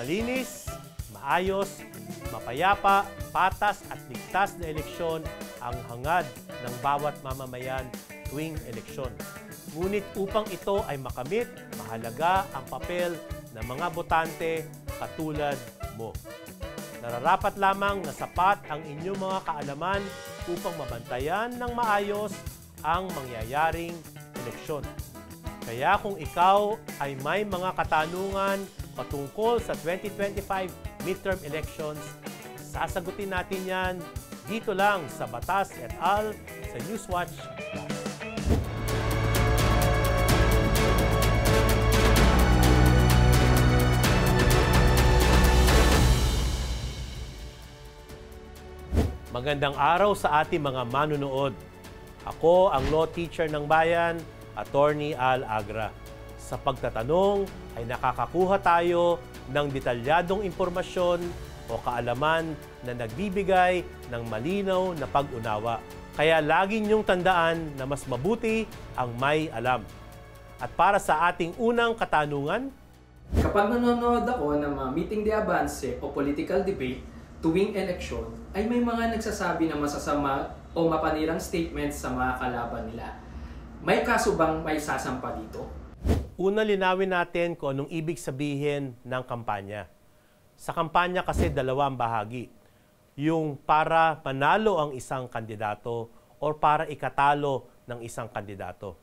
Malinis, maayos, mapayapa, patas at ligtas na eleksyon ang hangad ng bawat mamamayan tuwing eleksyon. Ngunit upang ito ay makamit, mahalaga ang papel ng mga botante katulad mo. Nararapat lamang na sapat ang inyong mga kaalaman upang mabantayan ng maayos ang mangyayaring eleksyon. Kaya kung ikaw ay may mga katanungan patungkol sa 2025 midterm elections, sasagutin natin yan dito lang sa Batas et al. Sa Newswatch Plus. Magandang araw sa ating mga manunood. Ako ang law teacher ng bayan, Attorney Al Agra. Sa pagtatanong ay nakakakuha tayo ng detalyadong impormasyon o kaalaman na nagbibigay ng malinaw na pag-unawa. Kaya lagi niyong tandaan na mas mabuti ang may alam. At para sa ating unang katanungan, kapag nanonood ako ng mga meeting de avance o political debate tuwing eleksyon, ay may mga nagsasabi na masasama o mapanirang statements sa mga kalaban nila. May kaso bang may sasampa dito? Una, linawin natin kung anong ibig sabihin ng kampanya. Sa kampanya kasi dalawa ang bahagi. Yung para manalo ang isang kandidato o para ikatalo ng isang kandidato.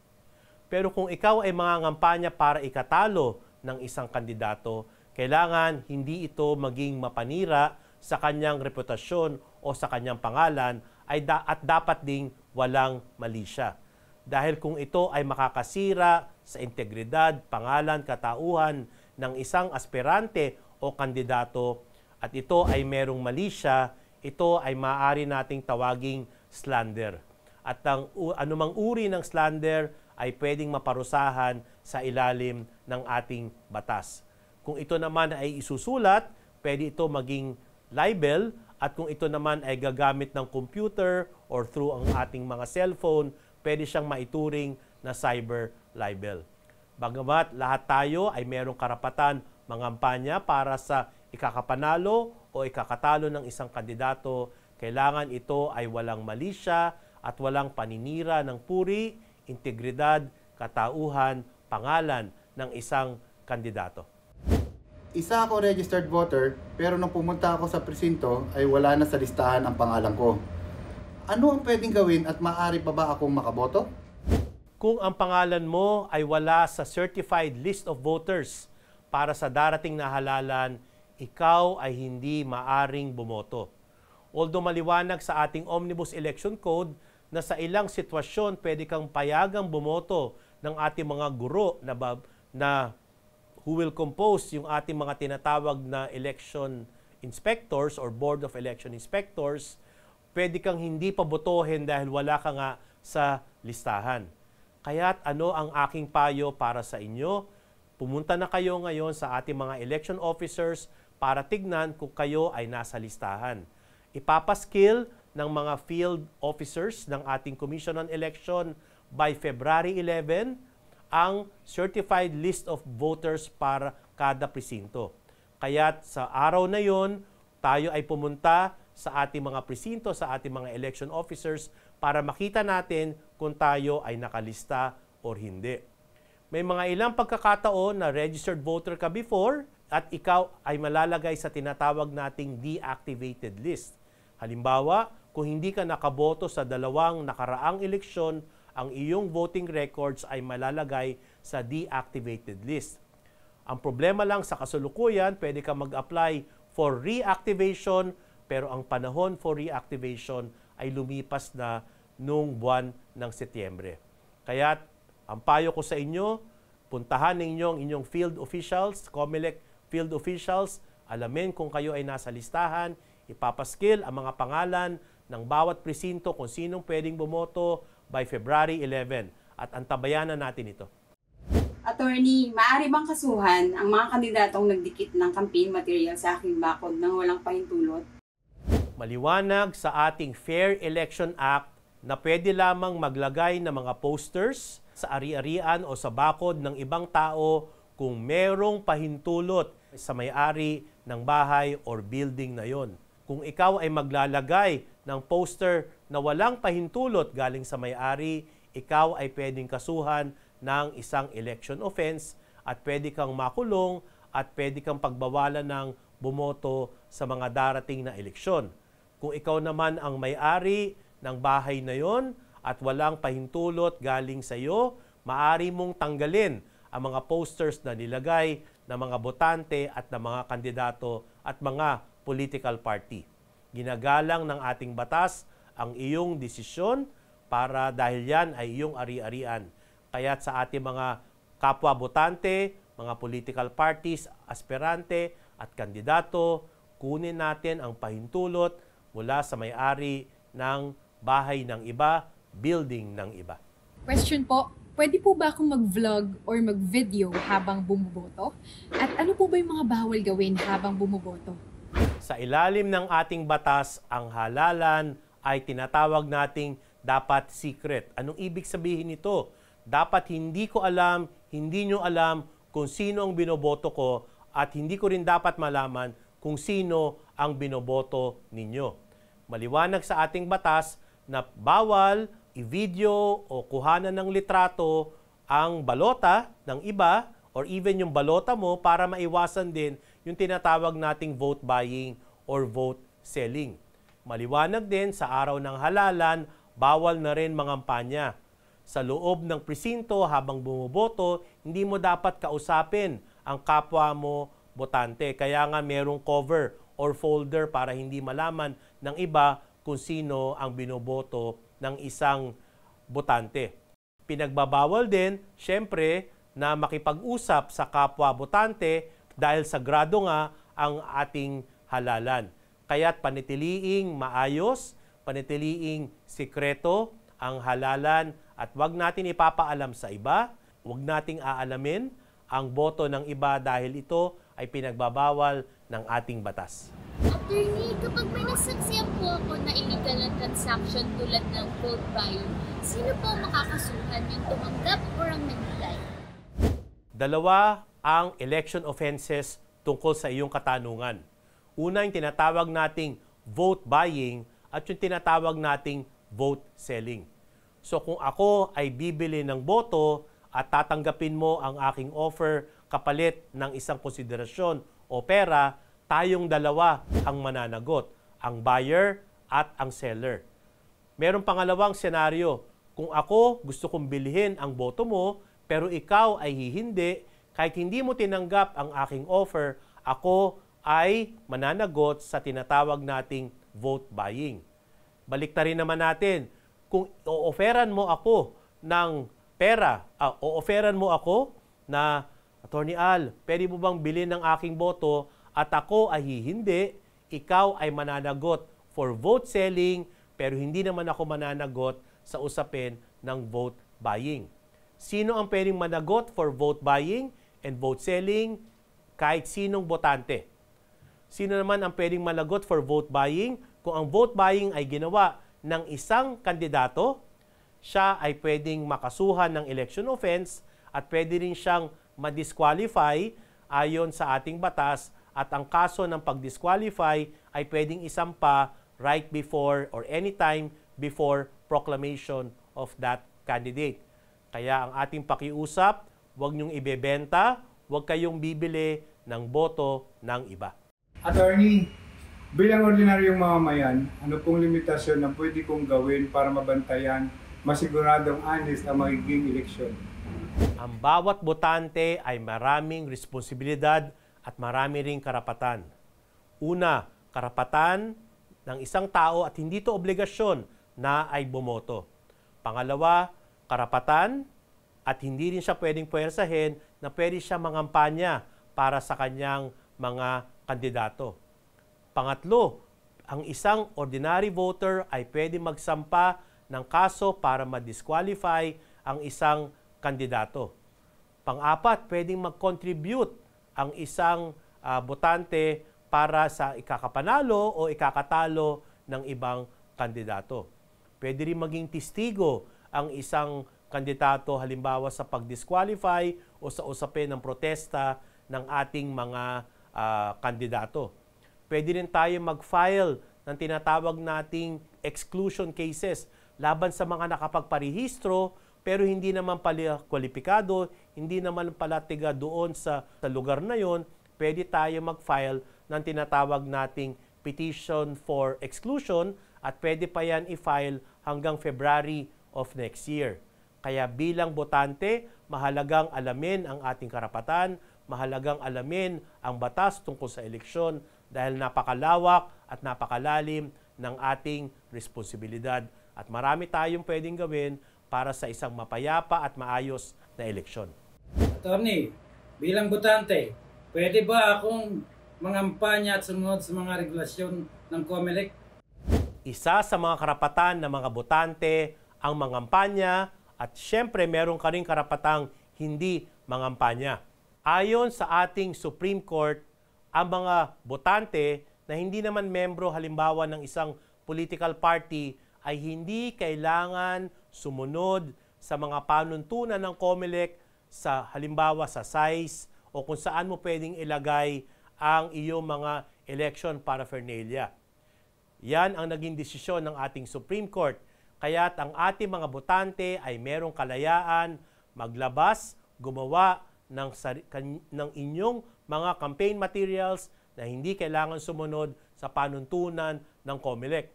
Pero kung ikaw ay mangangampanya para ikatalo ng isang kandidato, kailangan hindi ito maging mapanira sa kanyang reputasyon o sa kanyang pangalan at dapat ding walang mali siya. Dahil kung ito ay makakasira sa integridad, pangalan, katauhan ng isang aspirante o kandidato at ito ay merong mali siya, ito ay maaari nating tawaging slander. At ang anumang uri ng slander ay pwedeng maparusahan sa ilalim ng ating batas. Kung ito naman ay isusulat, pwede ito maging libel, at kung ito naman ay gagamit ng computer or through ang ating mga cellphone, pwede siyang maituring na cyber libel. Bagamat lahat tayo ay merong karapatan mangampanya para sa ikakapanalo o ikakatalo ng isang kandidato, kailangan ito ay walang malisya at walang paninira ng puri, integridad, katauhan, pangalan ng isang kandidato. Isa ako registered voter, pero nung pumunta ako sa presinto ay wala na sa listahan ang pangalan ko. Ano ang pwedeng gawin at maaari pa ba akong makaboto? Kung ang pangalan mo ay wala sa certified list of voters para sa darating na halalan, ikaw ay hindi maaring bumoto. Although maliwanag sa ating Omnibus Election Code na sa ilang sitwasyon pwede kang payagang bumoto ng ating mga guro na who will compose yung ating mga tinatawag na election inspectors or Board of Election Inspectors, pwede kang hindi pa botohin dahil wala ka nga sa listahan. Kaya't ano ang aking payo para sa inyo? Pumunta na kayo ngayon sa ating mga election officers para tignan kung kayo ay nasa listahan. Ipapaskill ng mga field officers ng ating Commission on Election by February 11 ang certified list of voters para kada presinto. Kaya't sa araw na yon, tayo ay pumunta sa ating mga presinto, sa ating mga election officers para makita natin kung tayo ay nakalista o hindi. May mga ilang pagkakataon na registered voter ka before at ikaw ay malalagay sa tinatawag nating deactivated list. Halimbawa, kung hindi ka nakaboto sa dalawang nakaraang eleksyon, ang iyong voting records ay malalagay sa deactivated list. Ang problema lang sa kasalukuyan, pwede ka mag-apply for reactivation, pero ang panahon for reactivation ay lumipas na noong buwan ng Setyembre. Kaya ang payo ko sa inyo, puntahan ninyo ang inyong field officials, COMELEC field officials, alamin kung kayo ay nasa listahan, ipapaskill ang mga pangalan ng bawat presinto kung sinong pwedeng bumoto by February 11 at antabayanan natin ito. Attorney, maaari bang kasuhan ang mga kandidatong nagdikit ng campaign material sa aking bakod nang walang pahintulot? Maliwanag sa ating Fair Election Act na pwede lamang maglagay ng mga posters sa ari-arian o sa bakod ng ibang tao kung merong pahintulot sa may-ari ng bahay or building na yon. Kung ikaw ay maglalagay ng poster na walang pahintulot galing sa may-ari, ikaw ay pwedeng kasuhan ng isang election offense at pwede kang makulong at pwede kang pagbawalan ng bumoto sa mga darating na eleksyon. Kung ikaw naman ang may-ari ng bahay na yon at walang pahintulot galing sa iyo, maaari mong tanggalin ang mga posters na nilagay ng mga botante at ng mga kandidato at mga political party. Ginagalang ng ating batas ang iyong desisyon para dahil yan ay iyong ari-arian. Kaya't sa ating mga kapwa botante, mga political parties, aspirante at kandidato, kunin natin ang pahintulot mula sa may-ari ng bahay ng iba, building ng iba. Question po, pwede po ba akong mag-vlog or mag-video habang bumuboto? At ano po ba yung mga bawal gawin habang bumuboto? Sa ilalim ng ating batas, ang halalan ay tinatawag nating dapat secret. Anong ibig sabihin nito? Dapat hindi ko alam, hindi nyo alam kung sino ang binoboto ko at hindi ko rin dapat malaman kung sino ang binoboto ninyo. Maliwanag sa ating batas na bawal i-video o kuhanan ng litrato ang balota ng iba or even yung balota mo para maiwasan din yung tinatawag nating vote buying or vote selling. Maliwanag din sa araw ng halalan, bawal na rin mangampanya. Sa loob ng presinto habang bumuboto, hindi mo dapat kausapin ang kapwa mo botante. Kaya nga merong cover or folder para hindi malaman ng iba kung sino ang binoboto ng isang botante. Pinagbabawal din, syempre, na makipag-usap sa kapwa botante dahil sagrado nga ang ating halalan. Kaya't panitiliing maayos, panitiliing sikreto ang halalan at wag natin ipapaalam sa iba, wag nating aalamin ang boto ng iba dahil ito ay pinagbabawal ng ating batas. Attorney, kapag may nasaksiyan po ako na illegal na transaction tulad ng vote buying, sino po makakasuhan, yung tumanggap o ang nagbigay? Dalawa ang election offenses tungkol sa iyong katanungan. Una yung tinatawag nating vote buying at yung tinatawag nating vote selling. So kung ako ay bibili ng boto at tatanggapin mo ang aking offer kapalit ng isang konsiderasyon o pera, tayong dalawa ang mananagot, ang buyer at ang seller. Merong pangalawang senaryo, kung ako gusto kong bilhin ang boto mo, pero ikaw ay hihindi, kahit hindi mo tinanggap ang aking offer, ako ay mananagot sa tinatawag nating vote buying. Baliktarin naman natin, kung o-offeran mo ako ng pera, o-offeran mo ako na, Attorney Al, pwede mo bang bilhin ng aking boto at ako ay hihindi, ikaw ay mananagot for vote selling, pero hindi naman ako mananagot sa usapin ng vote buying. Sino ang pwedeng managot for vote buying and vote selling? Kahit sinong botante. Sino naman ang pwedeng managot for vote buying? Kung ang vote buying ay ginawa ng isang kandidato, siya ay pwedeng makasuhan ng election offense at pwede rin siyang ma-disqualify ayon sa ating batas at ang kaso ng pag-disqualify ay pwedeng isampa right before or anytime before proclamation of that candidate. Kaya ang ating pakiusap, huwag niyong ibebenta, huwag kayong bibili ng boto ng iba. Attorney, bilang ordinaryong mamamayan, ano pong limitasyon na pwede kong gawin para mabantayan, masiguradong honest ang magiging eleksyon? Ang bawat botante ay maraming responsibilidad at marami ring karapatan. Una, karapatan ng isang tao at hindi ito obligasyon na ay bumoto. Pangalawa, karapatan at hindi rin siya pwedeng puwersahin na pwede siya mangampanya para sa kanyang mga kandidato. Pangatlo, ang isang ordinary voter ay pwede magsampa ng kaso para ma-disqualify ang isang kandidato. Pang-apat, pwedeng mag-contribute ang isang botante para sa ikakapanalo o ikakatalo ng ibang kandidato. Pwede rin maging testigo ang isang kandidato halimbawa sa pag-disqualify o sa usapin ng protesta ng ating mga kandidato. Pwede rin tayo mag-file ng tinatawag nating exclusion cases laban sa mga nakapagparehistro pero hindi naman pala kwalipikado, hindi naman pala tiga doon sa lugar na yon. Pwede tayo mag-file ng tinatawag nating petition for exclusion at pwede pa yan i-file hanggang February of next year. Kaya bilang botante, mahalagang alamin ang ating karapatan, mahalagang alamin ang batas tungkol sa eleksyon dahil napakalawak at napakalalim ng ating responsibilidad. At marami tayong pwedeng gawin para sa isang mapayapa at maayos na eleksyon. Attorney, bilang botante, pwede ba akong mangampanya at sumunod sa mga regulasyon ng COMELEC? Isa sa mga karapatan ng mga botante ang mangampanya at syempre meron ka rin karapatang hindi mangampanya. Ayon sa ating Supreme Court, ang mga botante na hindi naman membro halimbawa ng isang political party ay hindi kailangan sumunod sa mga panuntunan ng COMELEC sa halimbawa sa size o kung saan mo pwedeng ilagay ang iyong mga election paraphernalia. Yan ang naging desisyon ng ating Supreme Court. Kaya't ang ating mga botante ay merong kalayaan maglabas, gumawa ng inyong mga campaign materials na hindi kailangan sumunod sa panuntunan ng COMELEC.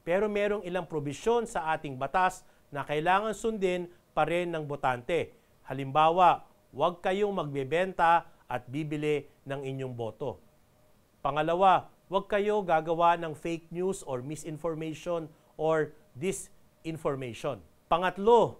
Pero merong ilang probisyon sa ating batas na kailangan sundin pa rin ng botante. Halimbawa, huwag kayong magbebenta at bibili ng inyong boto. Pangalawa, huwag kayo gagawa ng fake news or misinformation or disinformation. Pangatlo,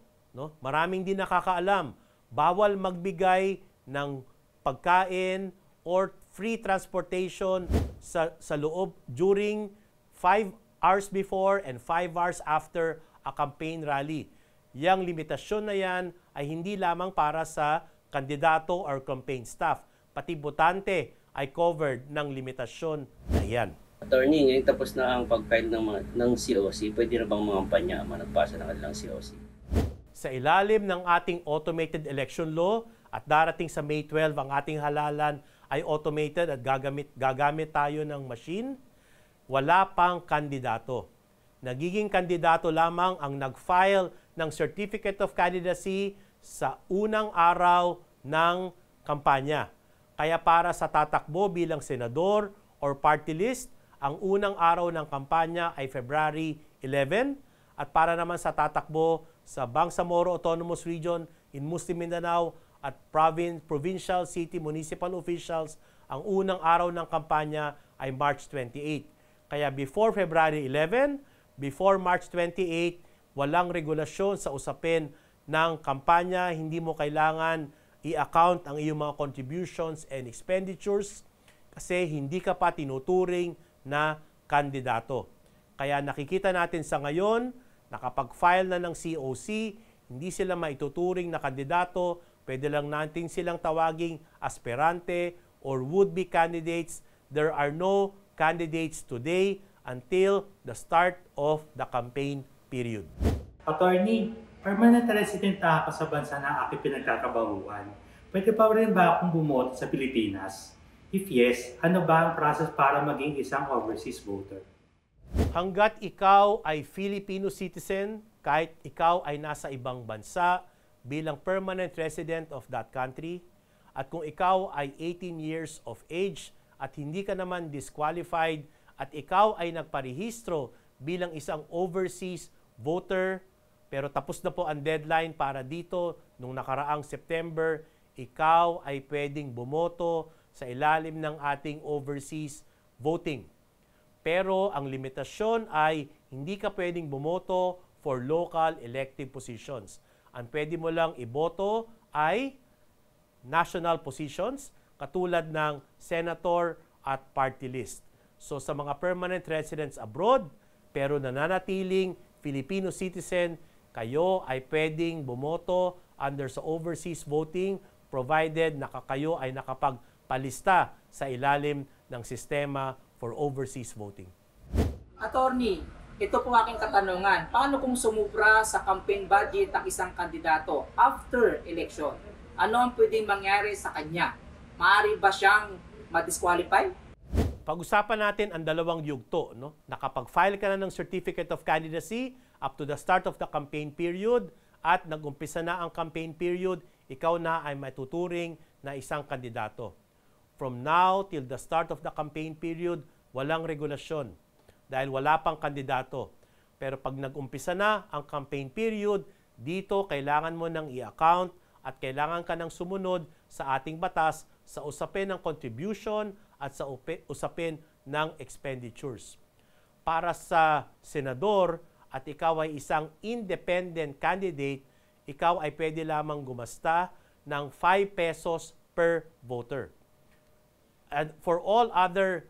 maraming din nakakaalam, bawal magbigay ng pagkain or free transportation sa loob during 5 hours before and 5 hours after a campaign rally. Yang limitasyon na yan ay hindi lamang para sa kandidato or campaign staff. Pati botante ay covered ng limitasyon na yan. Attorney, ngayon tapos na ang pag-file ng COC, pwede na bang mga kampanya managpasa ng kanilang COC? Sa ilalim ng ating automated election law at darating sa May 12 ang ating halalan ay automated at gagamit tayo ng machine, wala pang kandidato. Nagiging kandidato lamang ang nag-file ng Certificate of Candidacy sa unang araw ng kampanya. Kaya para sa tatakbo bilang senador or party list, ang unang araw ng kampanya ay February 11 at para naman sa tatakbo sa Bangsamoro Autonomous Region in Muslim Mindanao at provincial, city, municipal officials, ang unang araw ng kampanya ay March 28. Kaya before February 11, before March 28, walang regulasyon sa usapin ng kampanya, hindi mo kailangan i-account ang iyong mga contributions and expenditures kasi hindi ka pa tinuturing na kandidato. Kaya nakikita natin sa ngayon, nakapag-file na ng COC, hindi sila maituturing na kandidato, pwede lang natin silang tawaging aspirante or would-be candidates. There are no candidates today until the start of the campaign period. Attorney, permanent resident ako sa bansa na aking pinagkakabahuan. Pwede pa rin ba akong bumoto sa Pilipinas? If yes, ano ba ang process para maging isang overseas voter? Hanggat ikaw ay Filipino citizen, kahit ikaw ay nasa ibang bansa bilang permanent resident of that country, at kung ikaw ay 18 years of age at hindi ka naman disqualified at ikaw ay nagparehistro bilang isang overseas voter, pero tapos na po ang deadline para dito nung nakaraang September, ikaw ay pwedeng bumoto sa ilalim ng ating overseas voting. Pero ang limitasyon ay hindi ka pwedeng bumoto for local elective positions. Ang pwede mo lang iboto ay national positions katulad ng senator at party list. So sa mga permanent residents abroad pero nananatiling Filipino citizen, kayo ay pwedeng bumoto under sa overseas voting provided kayo ay nakapagpalista sa ilalim ng sistema for overseas voting. Attorney, ito po aking katanungan. Paano kung sumubra sa campaign budget ang isang kandidato after election? Ano ang pwedeng mangyari sa kanya? Maaari ba siyang ma-disqualify? Pag-usapan natin ang dalawang yugto. No? Nakapag-file ka na ng Certificate of Candidacy up to the start of the campaign period at nag-umpisa na ang campaign period, ikaw na ay matuturing na isang kandidato. From now till the start of the campaign period, walang regulasyon dahil wala pang kandidato. Pero pag nag-umpisa na ang campaign period, dito kailangan mo nang i-account at kailangan ka nang sumunod sa ating batas sa usapin ng contribution at sa usapin ng expenditures. Para sa senador at ikaw ay isang independent candidate, ikaw ay pwede lamang gumasta ng 5 pesos per voter. And for all other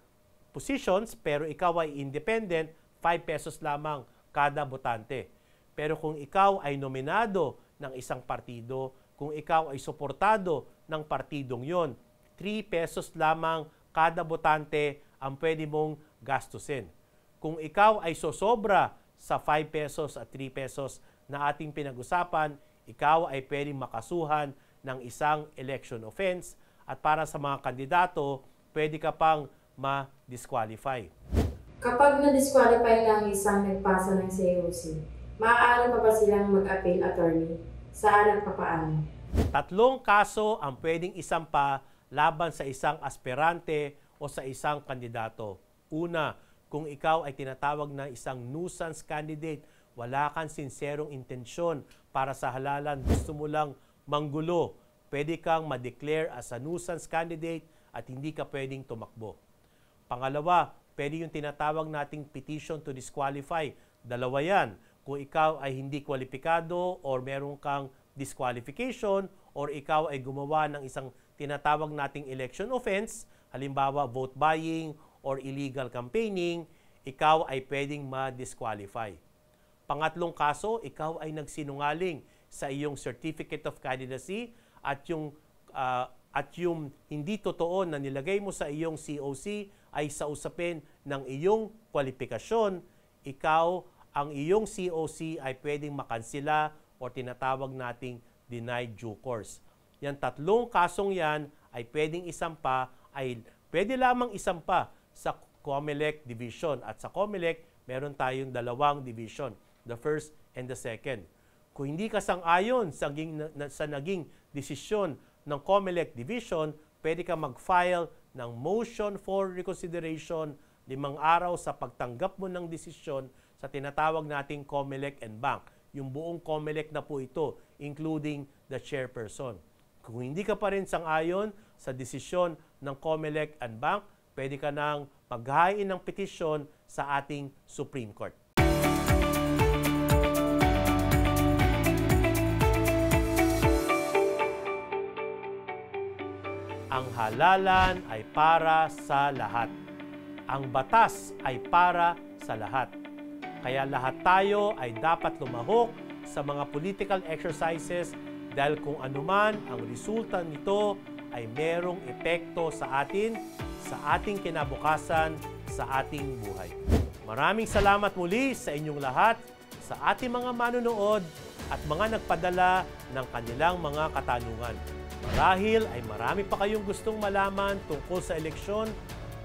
positions, pero ikaw ay independent, 5 pesos lamang kada botante. Pero kung ikaw ay nominado ng isang partido, kung ikaw ay suportado ng partidong yon, 3 pesos lamang kada botante ang pwede mong gastusin. Kung ikaw ay sosobra sa 5 pesos at 3 pesos na ating pinag-usapan, ikaw ay pwedeng makasuhan ng isang election offense at para sa mga kandidato, pwede ka pang ma-disqualify. Kapag na-disqualify na ang isang nagpasa ng COC, maaari pa ba silang mag-appeal, attorney? Saan at papaano? 3 kaso ang pwedeng isampa laban sa isang aspirante o sa isang kandidato. Una, kung ikaw ay tinatawag na isang nuisance candidate, wala kang sinserong intensyon para sa halalan, gusto mo lang manggulo, pwede kang ma-declare as a nuisance candidate at hindi ka pwedeng tumakbo. Pangalawa, pwede yung tinatawag nating petition to disqualify. Dalawa yan. Kung ikaw ay hindi kwalipikado or meron kang disqualification or ikaw ay gumawa ng isang tinatawag nating election offense, halimbawa vote buying or illegal campaigning, ikaw ay pwedeng ma-disqualify. Pangatlong kaso, ikaw ay nagsinungaling sa iyong Certificate of Candidacy at yung hindi totoo na nilagay mo sa iyong COC ay sa usapin ng iyong kwalifikasyon, ang iyong COC ay pwedeng makansila o tinatawag nating denied due course. Yan 3 kasong yan ay pwedeng isampa, ay pwede lamang isampa sa COMELEC division. At sa COMELEC, meron tayong 2 division, the first and the second. Kung hindi ka sang-ayon sa naging desisyon ng COMELEC division, pwede ka mag-file ng motion for reconsideration 5 araw sa pagtanggap mo ng desisyon sa tinatawag nating COMELEC and Bank. Yung buong COMELEC na po ito, including the chairperson. Kung hindi ka pa rin sang-ayon sa desisyon ng COMELEC and Bank, pwede ka nang maghain ng petisyon sa ating Supreme Court. Ang halalan ay para sa lahat. Ang batas ay para sa lahat. Kaya lahat tayo ay dapat lumahok sa mga political exercises dahil kung anuman ang resulta nito ay merong epekto sa atin, sa ating kinabukasan, sa ating buhay. Maraming salamat muli sa inyong lahat, sa ating mga manonood at mga nagpadala ng kanilang mga katanungan. Marahil ay marami pa kayong gustong malaman tungkol sa eleksyon,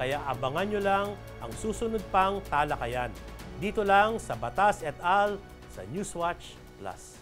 kaya abangan nyo lang ang susunod pang talakayan. Dito lang sa Batas et al. Sa Newswatch Plus.